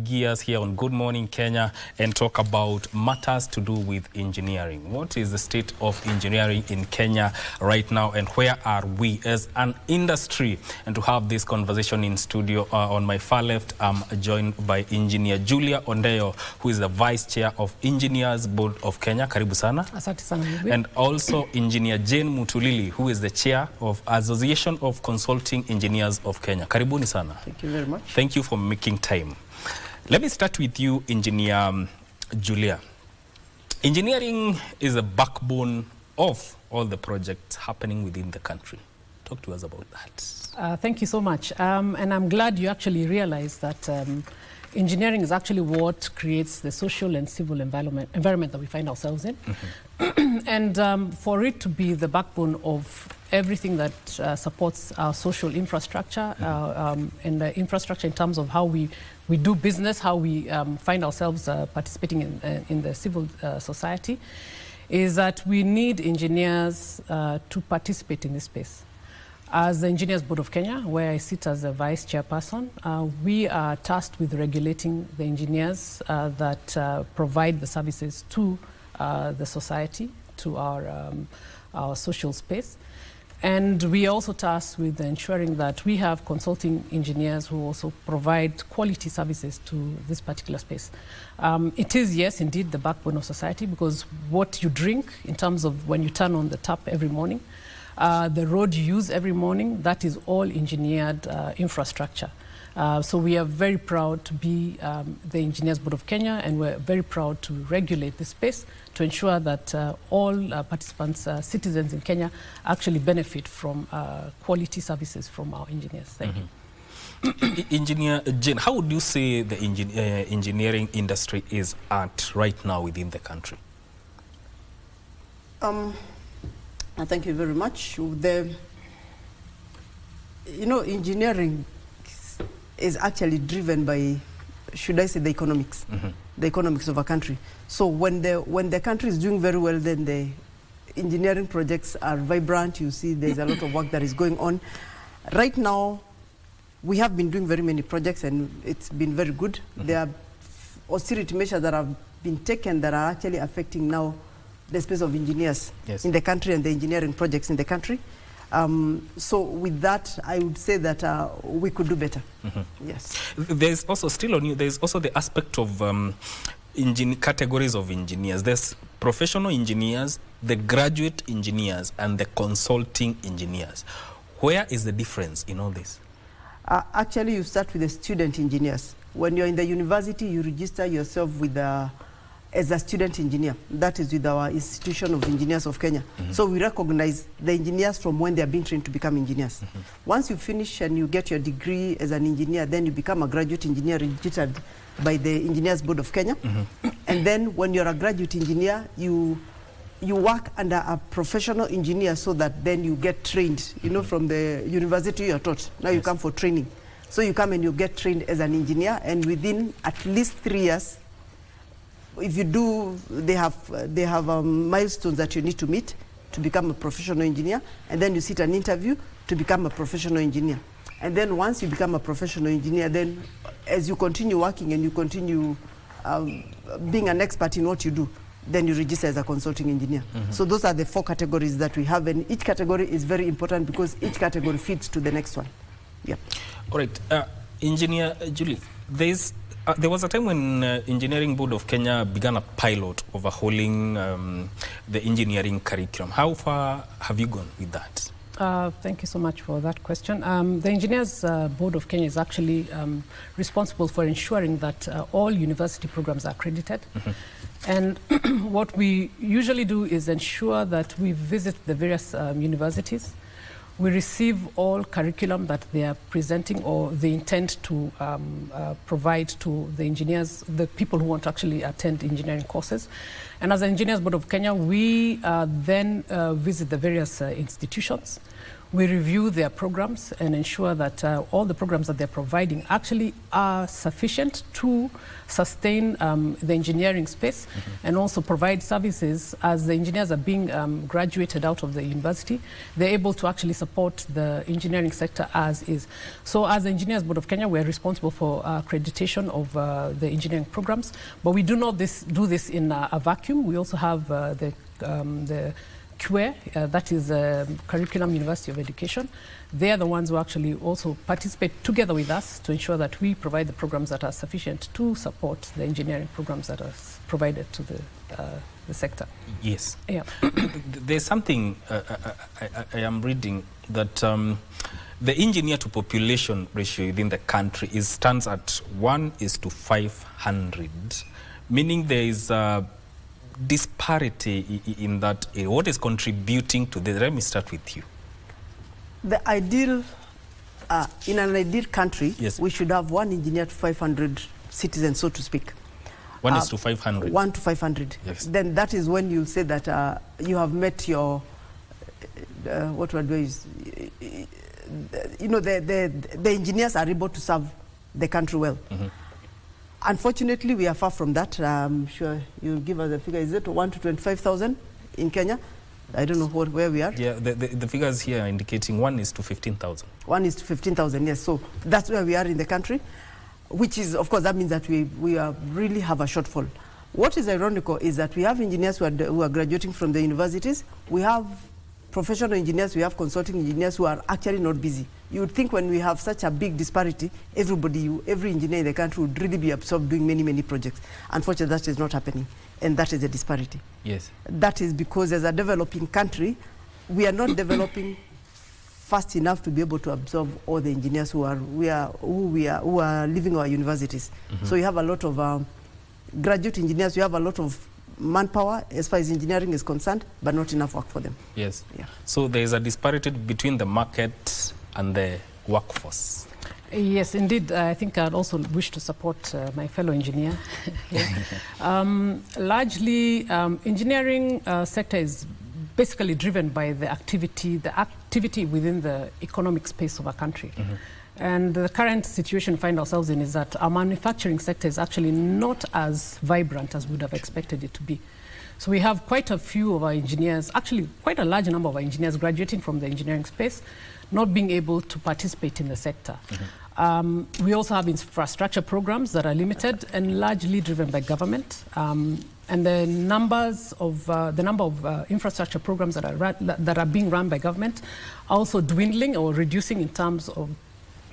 gears here on Good Morning Kenya and talk about matters to do with engineering. What is the state of engineering in Kenya right now, and where are we as an industry? And to have this conversation in studio, on my far left, I'm joined by Engineer Julia Ondeo, who is the Vice Chair of Engineers Board of Kenya. Karibu sana. Asante sana. And also Engineer Jane Mutulili, who is the Chair of Association of Consulting Engineers of Kenya. Karibuni sana. Thank you very much. Thank you for making time. Let me start with you, Engineer Julia. Engineering is the backbone of all the projects happening within the country. Talk to us about that. Thank you so much. And I'm glad you actually realized that engineering is actually what creates the social and civil environment that we find ourselves in. And for it to be the backbone of everything that supports our social infrastructure and the infrastructure in terms of how we do business, how we find ourselves participating in the civil society, is that we need engineers to participate in this space. As the Engineers Board of Kenya, where I sit as a vice chairperson, we are tasked with regulating the engineers that provide the services to the society, to our social space. And we are also tasked with ensuring that we have consulting engineers who also provide quality services to this particular space. It is, yes, indeed, the backbone of society, because what you drink in terms of when you turn on the tap every morning, the road you use every morning, that is all engineered infrastructure. So we are very proud to be the Engineers Board of Kenya, and we're very proud to regulate this space to ensure that all participants, citizens in Kenya, actually benefit from quality services from our engineers. Thank you. Engineer Jane, how would you say the engineering industry is at right now within the country? Thank you very much. Engineering is actually driven by, should I say, the economics, the economics of a country. So when the country is doing very well, then the engineering projects are vibrant. You see there's a lot of work that is going on. Right now, we have been doing very many projects, and it's been very good. There are austerity measures that have been taken that are actually affecting now the space of engineers in the country and the engineering projects in the country. So with that, I would say that we could do better. Yes. There's also, still on you, there's also the aspect of categories of engineers. There's professional engineers, the graduate engineers, and the consulting engineers. Where is the difference in all this? Actually, you start with the student engineers. When you're in the university, you register yourself with as a student engineer. That is with our Institution of Engineers of Kenya. So we recognize the engineers from when they are being trained to become engineers. Once you finish and you get your degree as an engineer, then you become a graduate engineer registered by the Engineers Board of Kenya. And then when you're a graduate engineer, you work under a professional engineer, so that then you get trained, from the university you're taught. Now you come for training. So you come and you get trained as an engineer, and within at least 3 years, if you do, they have milestones that you need to meet to become a professional engineer, and then you sit an interview to become a professional engineer. And then once you become a professional engineer, then as you continue working and you continue being an expert in what you do, then you register as a consulting engineer. So those are the 4 categories that we have, and each category is very important because each category feeds to the next one. Yeah. All right, Engineer Julie, there was a time when Engineering Board of Kenya began a pilot overhauling the engineering curriculum. How far have you gone with that? Thank you so much for that question. The Engineers Board of Kenya is actually responsible for ensuring that all university programs are accredited. And what we usually do is ensure that we visit the various universities. We receive all curriculum that they are presenting or they intend to provide to the engineers, the people who want to actually attend engineering courses. And as the Engineers Board of Kenya, we then visit the various institutions. we review their programs and ensure that all the programs that they're providing actually are sufficient to sustain the engineering space and also provide services as the engineers are being graduated out of the university. They're able to actually support the engineering sector as is. So as the Engineers Board of Kenya, we're responsible for accreditation of the engineering programs, but we do not do this in a vacuum. We also have the QA, that is Curriculum University of Education. They are the ones who actually also participate together with us to ensure that we provide the programs that are sufficient to support the engineering programs that are provided to the sector. Yes. Yeah. There's something I am reading that the engineer to population ratio within the country stands at 1:500, meaning there is disparity in that area. What is contributing to this? Let me start with you. The ideal, in an ideal country, yes, we should have 1 engineer to 500 citizens, so to speak. 1:500. 1 to 500. Yes. Then that is when you say that you have met your, what we're doing is, you know, the engineers are able to serve the country well. Unfortunately, we are far from that. I'm sure you'll give us a figure. Is it 1 to 25,000 in Kenya? I don't know where we are. Yeah, the figures here are indicating 1:15,000. 1:15,000, yes. So that's where we are in the country, which is, of course, that means that we really have a shortfall. What is ironical is that we have engineers who are graduating from the universities. We have professional engineers, we have consulting engineers who are actually not busy. You would think when we have such a big disparity, every engineer in the country would really be absorbed doing many, many projects. Unfortunately, that is not happening, and that is a disparity. Yes. That is because as a developing country, we are not developing fast enough to be able to absorb all the engineers who are leaving our universities. So you have a lot of graduate engineers, you have a lot of manpower as far as engineering is concerned, but not enough work for them. Yes. Yeah. So there is a disparity between the market and the workforce. Yes, indeed. I think I'd also wish to support my fellow engineer. Largely, engineering sector is basically driven by the activity within the economic space of a country. And the current situation we find ourselves in is that our manufacturing sector is actually not as vibrant as we would have expected it to be. So we have quite a few of our engineers, actually quite a large number of our engineers graduating from the engineering space, not being able to participate in the sector. We also have infrastructure programs that are limited and largely driven by government. And the number of infrastructure programs that are being run by government are also dwindling or reducing in terms of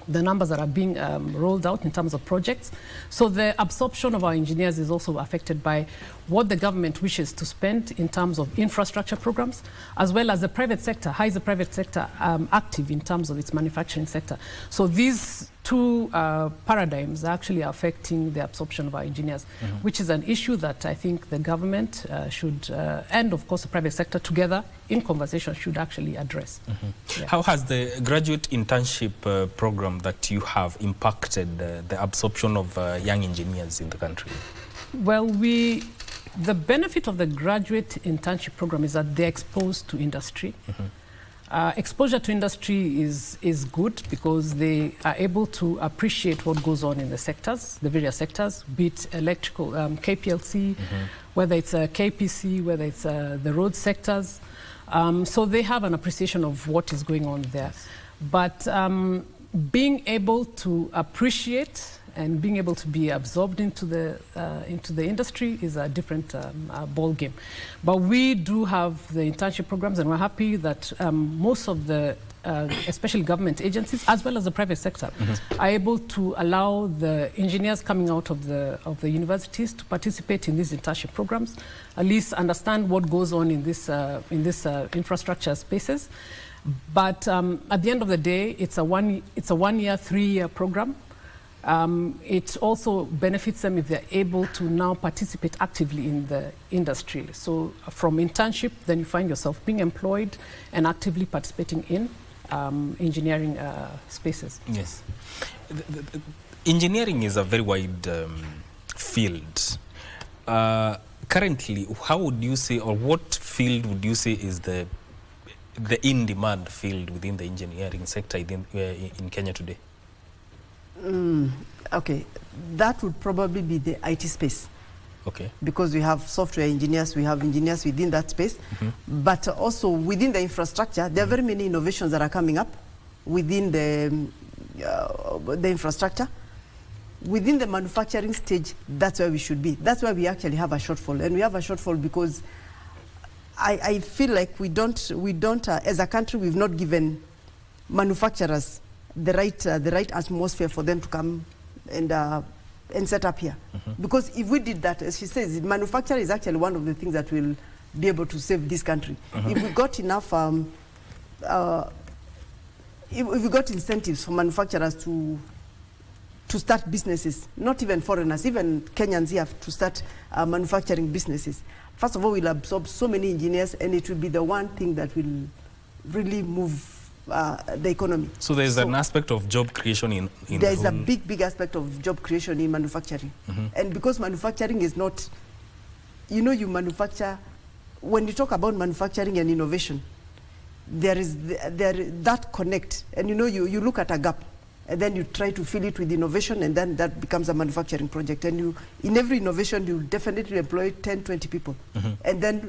the numbers that are being rolled out in terms of projects. So the absorption of our engineers is also affected by what the government wishes to spend in terms of infrastructure programs, as well as the private sector. How is the private sector active in terms of its manufacturing sector? So these two paradigms are actually affecting the absorption of our engineers, which is an issue that I think the government should, and of course the private sector together in conversation should actually address. Yeah. How has the graduate internship program that you have impacted the absorption of young engineers in the country? Well, the benefit of the graduate internship program is that they're exposed to industry. Exposure to industry is good because they are able to appreciate what goes on in the sectors, the various sectors, be it electrical, KPLC, whether it's KPC, whether it's the road sectors. So they have an appreciation of what is going on there. But being able to appreciate and being able to be absorbed into the industry is a different ball game. But we do have the internship programs, and we're happy that most of the, especially government agencies, as well as the private sector, are able to allow the engineers coming out of the universities to participate in these internship programs, at least understand what goes on in this infrastructure spaces. But at the end of the day, it's a 1 year, 3-year program. It also benefits them if they're able to now participate actively in the industry. So from internship, then you find yourself being employed and actively participating in engineering spaces. Yes. Engineering is a very wide field. Currently, how would you say, or what field would you say is the the in-demand field within the engineering sector in Kenya today? Okay, that would probably be the IT space. Okay. Because we have software engineers, we have engineers within that space. But also within the infrastructure, there are very many innovations that are coming up within the infrastructure. Within the manufacturing stage, that's where we should be. That's why we actually have a shortfall. And we have a shortfall because I feel like we don't as a country, we've not given manufacturers the right atmosphere for them to come and set up here. Because if we did that, as she says, manufacturing is actually one of the things that will be able to save this country. If we got enough, if we got incentives for manufacturers to start businesses, not even foreigners, even Kenyans here to start manufacturing businesses. First of all, we'll absorb so many engineers, and it will be the one thing that will really move the economy. So there's an aspect of job creation in there is a big aspect of job creation in manufacturing. And because manufacturing is not, you know, you manufacture, when you talk about manufacturing and innovation, there is that connect, and you know, you look at a gap, and then you try to fill it with innovation, and then that becomes a manufacturing project. And you, in every innovation, you definitely employ 10, 20 people. And then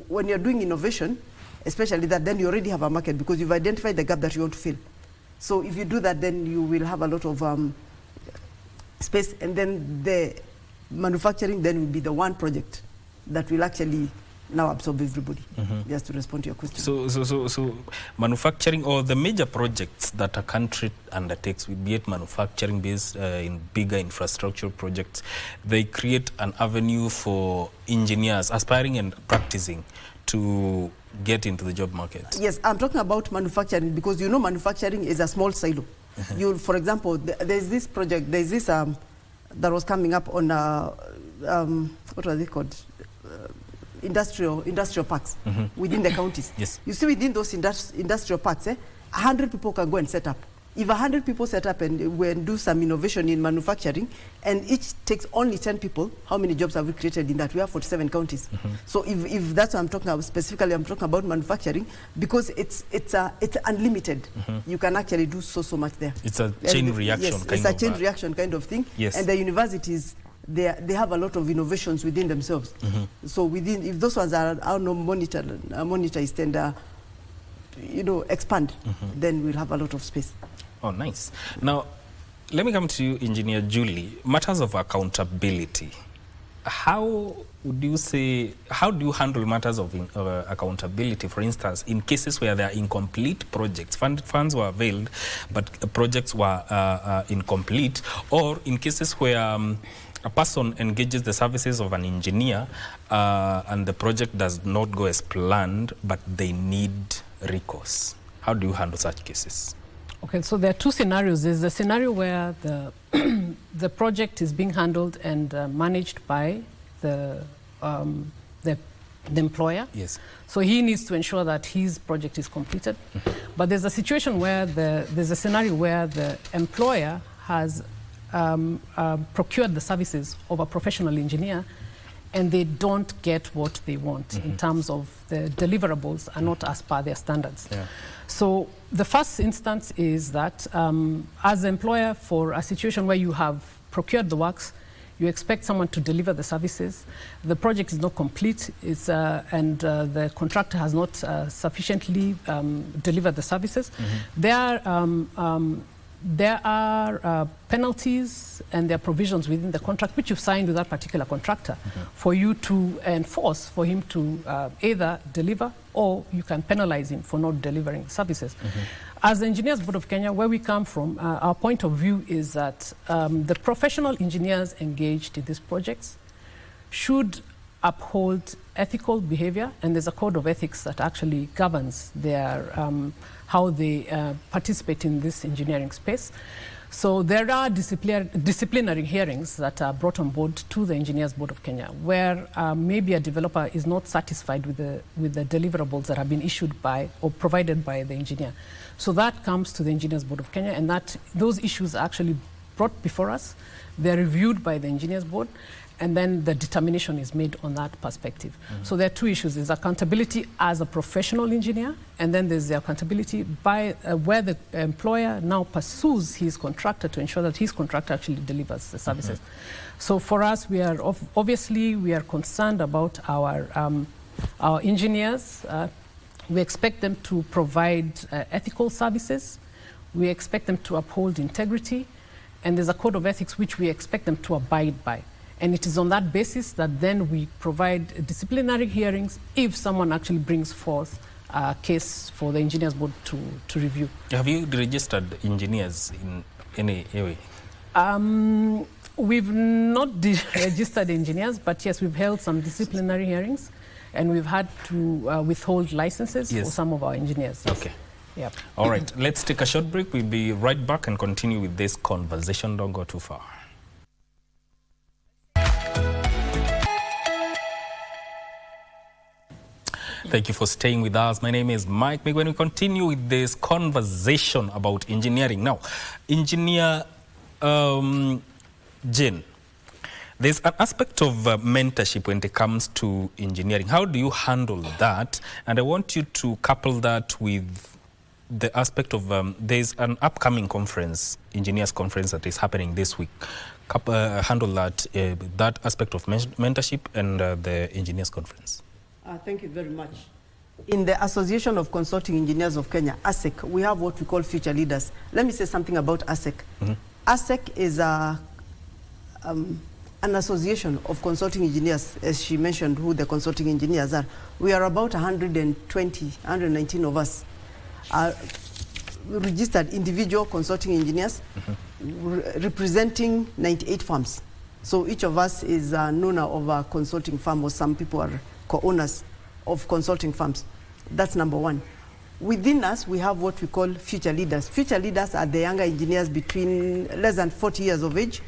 when you're doing innovation, especially that, then you already have a market because you've identified the gap that you want to fill. So if you do that, then you will have a lot of space, and then the manufacturing then will be the one project that will actually now absorb everybody. Just to respond to your question. So manufacturing, or the major projects that a country undertakes, be it manufacturing based in bigger infrastructure projects, they create an avenue for engineers aspiring and practicing to get into the job market. Yes, I'm talking about manufacturing because you know manufacturing is a small silo. You, for example, there's this project, there's this that was coming up on what are they called? Industrial parks within the counties. Yes. You see, within those industrial parks, 100 people can go and set up. If 100 people set up and do some innovation in manufacturing, and each takes only 10 people, how many jobs have we created in that? We have 47 counties. So if that's what I'm talking about, specifically I'm talking about manufacturing, because it's unlimited. You can actually do so much there. It's a chain reaction yes, kind it's a chain reaction kind of thing. Yes. And the universities, they have a lot of innovations within themselves. So within, if those ones are monetized and you know, expand, then we'll have a lot of space. Oh, nice. Now, let me come to you, Engineer Julie. Matters of accountability. How would you say, how do you handle matters of accountability, for instance, in cases where there are incomplete projects, funds were availed, but projects were incomplete, or in cases where a person engages the services of an engineer and the project does not go as planned, but they need recourse? How do you handle such cases? Okay, so there are two scenarios. There's a scenario where the project is being handled and managed by the employer. Yes. So he needs to ensure that his project is completed. But there's a situation where there's a scenario where the employer has procured the services of a professional engineer, and they don't get what they want in terms of the deliverables are not as per their standards. Yeah. So the first instance is that as an employer, for a situation where you have procured the works, you expect someone to deliver the services, the project is not complete, and the contractor has not sufficiently delivered the services, there are penalties and there are provisions within the contract which you've signed with that particular contractor for you to enforce, for him to either deliver, or you can penalize him for not delivering services. As the Engineers Board of Kenya, where we come from, our point of view is that the professional engineers engaged in these projects should uphold ethical behavior, and there's a code of ethics that actually governs their how they participate in this engineering space. So there are disciplinary hearings that are brought on board to the Engineers Board of Kenya, where maybe a developer is not satisfied with the deliverables that have been issued by or provided by the engineer. So that comes to the Engineers Board of Kenya, and those issues are actually brought before us, they're reviewed by the engineers board, and then the determination is made on that perspective. So there are two issues. There's accountability as a professional engineer, and then there's the accountability by where the employer now pursues his contractor to ensure that his contractor actually delivers the services. So for us, we are obviously we are concerned about our engineers. We expect them to provide ethical services. We expect them to uphold integrity, and there's a code of ethics which we expect them to abide by. And it is on that basis that then we provide disciplinary hearings if someone actually brings forth a case for the engineers board to review. Have you registered engineers in any way? We've not registered engineers, but yes, we've held some disciplinary hearings, and we've had to withhold licenses for some of our engineers. Okay. Yep. All right, let's take a short break. We'll be right back and continue with this conversation. Don't go too far. Thank you for staying with us. My name is Mike. When we continue with this conversation about engineering. Now, Engineer Jane, there's an aspect of mentorship when it comes to engineering. How do you handle that? And I want you to couple that with the aspect of there's an upcoming conference, engineers conference, that is happening this week. Handle that, that aspect of mentorship and the engineers conference. Thank you very much. In the Association of Consulting Engineers of Kenya, ASEC, we have what we call future leaders. Let me say something about ASEC. ASEC is an association of consulting engineers, as she mentioned, who the consulting engineers are. We are about 119 of us. Registered individual consulting engineers representing 98 firms. So each of us is an owner of a consulting firm, or some people are co-owners of consulting firms. That's number one. Within us, we have what we call future leaders. Future leaders are the younger engineers between less than 40 years of age,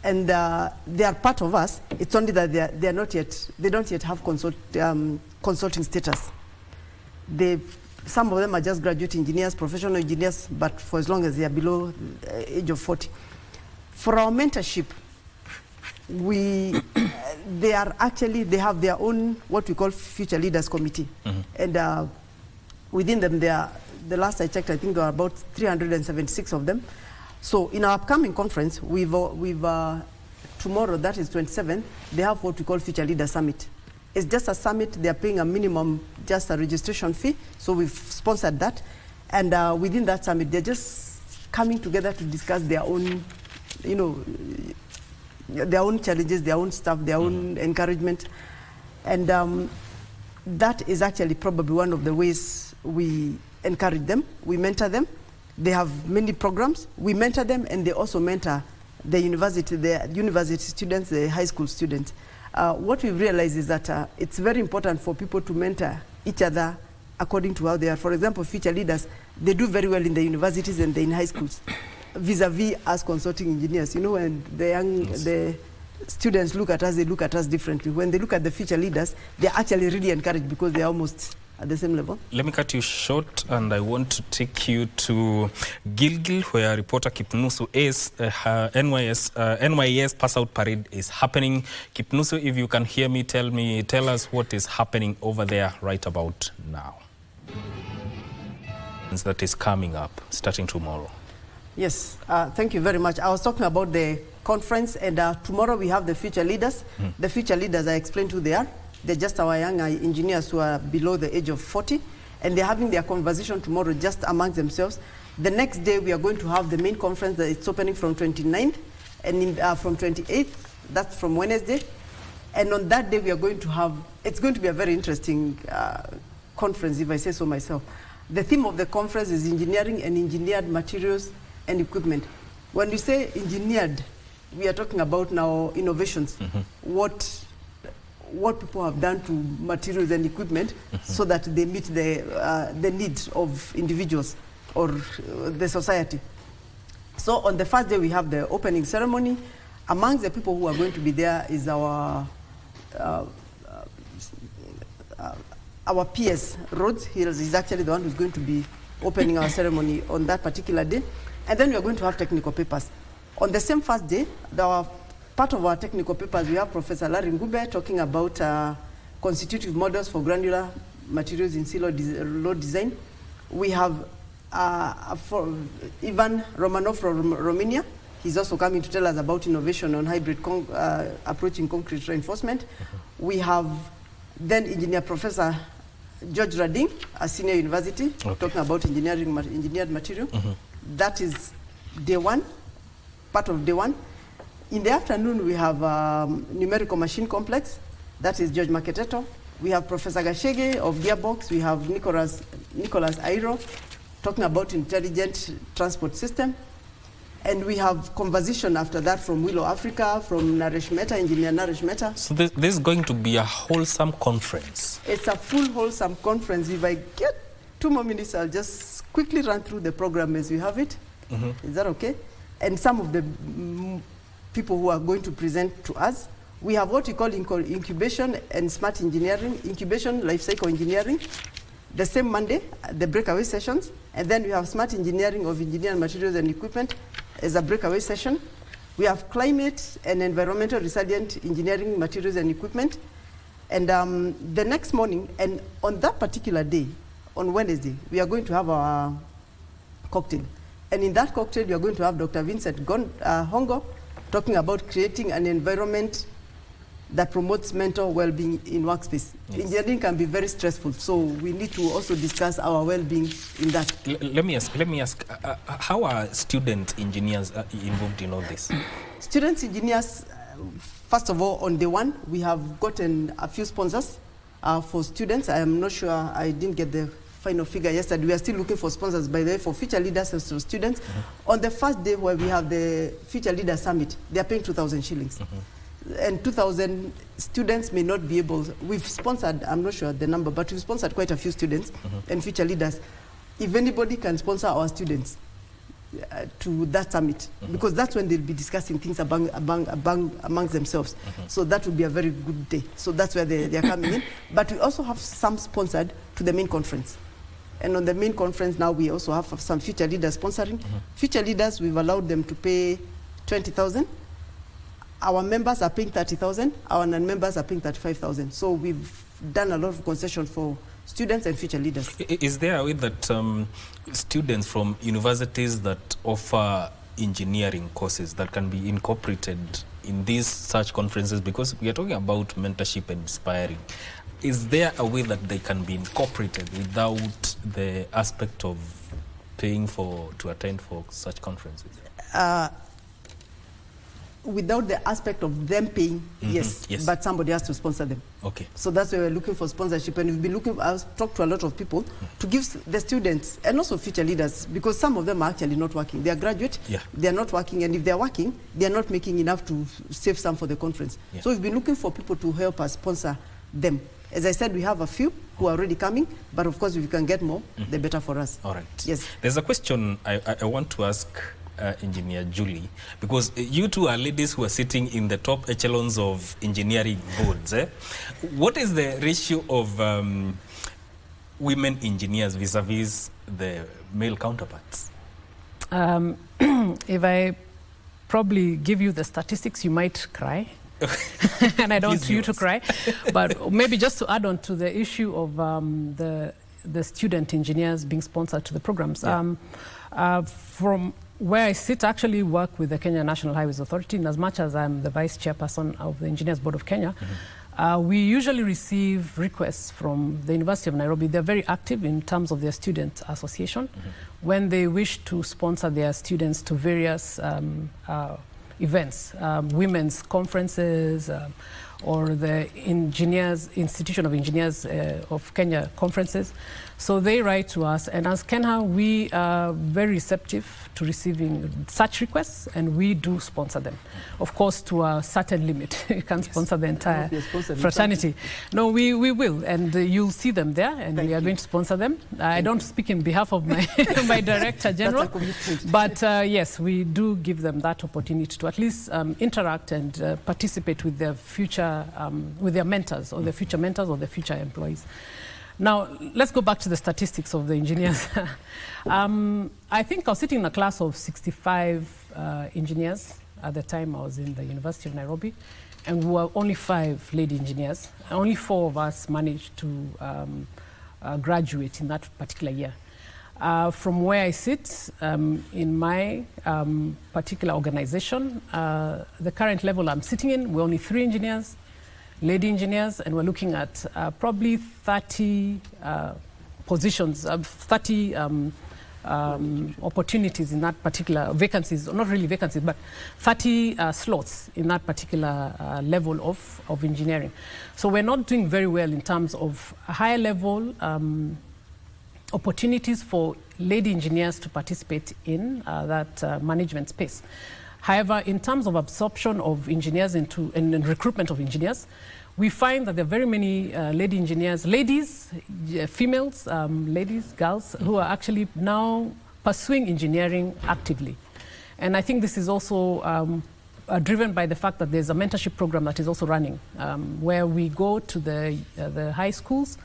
and they are part of us. It's only that they don't yet have consulting status. Some of them are just graduate engineers, professional engineers, but for as long as they are below the age of 40. For our mentorship, they have their own what we call future leaders committee, and within them the last I checked, I think there are about 376 of them. So in our upcoming conference, we've tomorrow, that is 27th, they have what we call Future Leader Summit. It's just a summit. They are paying a minimum, just a registration fee, so we've sponsored that, and within that summit they're just coming together to discuss their own, their own challenges, their own stuff, their own encouragement. And that is actually probably one of the ways we encourage them. We mentor them. They have many programs. We mentor them, and they also mentor the university students, the high school students. What we realize is that it's very important for people to mentor each other according to how they are. For example, future leaders, they do very well in the universities and in high schools, vis-a-vis as consulting engineers. And the students look at us, they look at us differently. When they look at the future leaders, they're actually really encouraged because they're almost at the same level. Let me cut you short, and I want to take you to Gilgil, where reporter Kipnusu is. NYS Pass Out Parade is happening. Kipnusu, if you can hear me, tell us what is happening over there right about now. That is coming up, starting tomorrow. Yes, thank you very much. I was talking about the conference, and tomorrow we have the future leaders. The future leaders, I explained who they are. They're just our young engineers who are below the age of 40, and they're having their conversation tomorrow just amongst themselves. The next day we are going to have the main conference that it's opening from 29th, and from 28th, that's from Wednesday. And on that day we are going to have, it's going to be a very interesting conference, if I say so myself. The theme of the conference is engineering and engineered materials and equipment. When we say engineered, we are talking about now innovations. What people have done to materials and equipment so that they meet the needs of individuals or the society. So on the first day we have the opening ceremony. Among the people who are going to be there is our PS Rhodes. He's actually the one who's going to be opening our ceremony on that particular day. And then we are going to have technical papers. On the same first day, part of our technical papers, we have Professor Larry Ngube talking about constitutive models for granular materials in silo load design. We have Ivan Romanov from Romania. He's also coming to tell us about innovation on hybrid approach in concrete reinforcement. We have then Engineer Professor George Rading, a senior university, talking about engineered material. That is day one, part of day one. In the afternoon, we have numerical machine complex. That is George Maketeto. We have Professor Gashege of Gearbox. We have Nicholas Airo talking about intelligent transport system. And we have conversation after that from Willow Africa, from Naresh Mehta, Engineer Naresh Mehta. So this is going to be a wholesome conference. It's a full wholesome conference. If I get 2 more minutes, I'll just quickly run through the program as we have it. Is that okay? And some of the people who are going to present to us. We have what we call incubation and smart engineering, incubation, life cycle engineering. The same Monday, the breakaway sessions. And then we have smart engineering of engineering materials and equipment as a breakaway session. We have climate and environmental resilient engineering materials and equipment. And the next morning, and on that particular day, on Wednesday, we are going to have our cocktail. And in that cocktail, we are going to have Dr. Vincent Hongo talking about creating an environment that promotes mental well-being in workspace. Yes. Engineering can be very stressful, so we need to also discuss our well-being in that. Let me ask, how are student engineers involved in all this? Student engineers, first of all, on day one, we have gotten a few sponsors for students. I am not sure, I didn't get the final figure yesterday. We are still looking for sponsors, by the way, for future leaders and for students. On the first day where we have the Future Leaders Summit, they are paying 2,000 shillings. And 2,000 students may not be able, we've sponsored, I'm not sure the number, but we've sponsored quite a few students and future leaders. If anybody can sponsor our students to that summit, because that's when they'll be discussing things amongst themselves. So that would be a very good day. So that's where they are coming in. But we also have some sponsored to the main conference. And on the main conference now, we also have some future leaders sponsoring. Future leaders, we've allowed them to pay 20,000. Our members are paying 30,000. Our non-members are paying 35,000. So we've done a lot of concession for students and future leaders. Is there a way that students from universities that offer engineering courses that can be incorporated in these such conferences? Because we are talking about mentorship and inspiring. Is there a way that they can be incorporated without the aspect of paying to attend for such conferences? Without the aspect of them paying, yes, but somebody has to sponsor them. Okay. So that's why we're looking for sponsorship, and we've been looking, I've talked to a lot of people to give the students and also future leaders, because some of them are actually not working. They are graduate, they are not working, and if they're working, they are not making enough to save some for the conference. So we've been looking for people to help us sponsor them. As I said, we have a few who are already coming, but of course, if we can get more, the better for us. All right. Yes. There's a question I want to ask Engineer Julie, because you two are ladies who are sitting in the top echelons of engineering boards. What is the ratio of women engineers vis-a-vis the male counterparts? If I probably give you the statistics, you might cry. And I don't want you to cry. But maybe just to add on to the issue of the student engineers being sponsored to the programs. From where I sit, actually work with the Kenya National Highways Authority, and as much as I'm the vice chairperson of the Engineers Board of Kenya, we usually receive requests from the University of Nairobi. They're very active in terms of their student association when they wish to sponsor their students to various events, women's conferences, or the Institution of Engineers of Kenya conferences. So they write to us, and as KENHA, we are very receptive to receiving such requests, and we do sponsor them. Of course, to a certain limit. You can't sponsor the entire fraternity. No, we will, and you'll see them there, and we are going to sponsor them. I don't speak in behalf of my, my Director General, but yes, we do give them that opportunity to at least interact and participate with their future, with their mentors, or their future mentors, or their future employees. Now, let's go back to the statistics of the engineers. I think I was sitting in a class of 65 engineers at the time I was in the University of Nairobi, and we were only 5 lady engineers. Only 4 of us managed to graduate in that particular year. From where I sit in my particular organization, the current level I'm sitting in, we're only 3 engineers, lady engineers, and we're looking at probably 30 positions, 30 opportunities in that particular vacancies, not really vacancies, but 30 slots in that particular level of engineering. So we're not doing very well in terms of higher level opportunities for lady engineers to participate in that management space. However, in terms of absorption of engineers into and recruitment of engineers, we find that there are very many lady engineers, ladies, females, ladies, girls, who are actually now pursuing engineering actively. And I think this is also driven by the fact that there's a mentorship program that is also running, where we go to the high schools.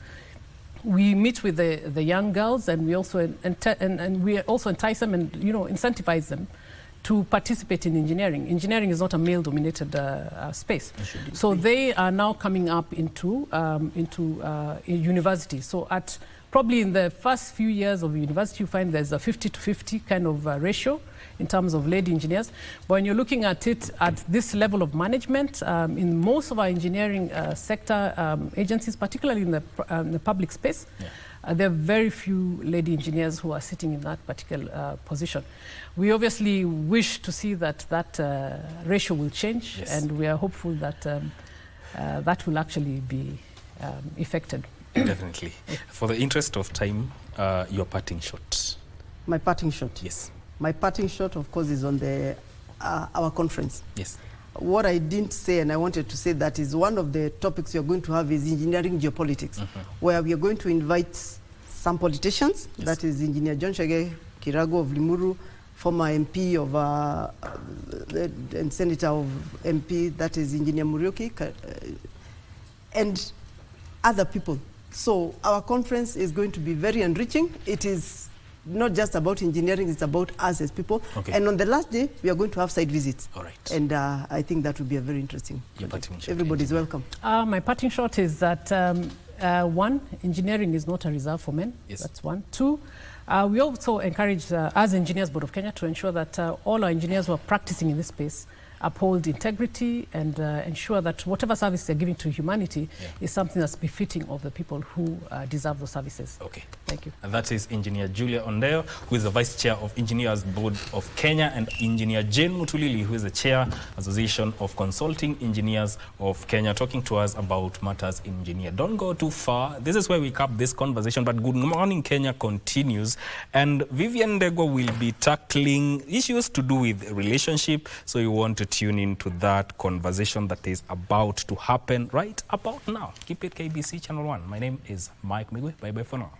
We meet with the young girls, and we also entice them and incentivize them to participate in engineering. Engineering is not a male-dominated space, so they are now coming up into university. So at probably in the first few years of university, you find there's a 50-50 kind of ratio in terms of lady engineers. But when you're looking at it at this level of management, in most of our engineering sector agencies, particularly in the public space, there are very few lady engineers who are sitting in that particular position. We obviously wish to see that ratio will change, and we are hopeful that that will actually be effected. Definitely. For the interest of time, your parting shot. My parting shot? Yes. My parting shot, of course, is on our conference. Yes. What I didn't say, and I wanted to say that, is one of the topics we are going to have is engineering geopolitics, where we are going to invite some politicians. Yes. That is Engineer John Chege Kirago of Limuru, former MP of and Senator of MP, that is Engineer Murioki, and other people. So our conference is going to be very enriching. It is not just about engineering, it's about us as people. Okay. And on the last day, we are going to have site visits. All right. And I think that will be a very interesting project. Everybody's welcome. My parting shot is that, one, engineering is not a reserve for men. Yes. That's one. 2, we also encourage, as Engineers Board of Kenya, to ensure that all our engineers who are practicing in this space uphold integrity and ensure that whatever service they're giving to humanity is something that's befitting of the people who deserve those services. Okay. Thank you. And that is Engineer Julia Ondeo, who is the Vice Chair of Engineers Board of Kenya, and Engineer Jane Mutulili, who is the Chair, Association of Consulting Engineers of Kenya, talking to us about matters in engineering. Don't go too far. This is where we cap this conversation, but Good Morning Kenya continues, and Vivian Ndegwa will be tackling issues to do with relationship, so you want to tune into that conversation that is about to happen right about now. Keep it KBC Channel 1. My name is Mike Migwe. Bye-bye for now.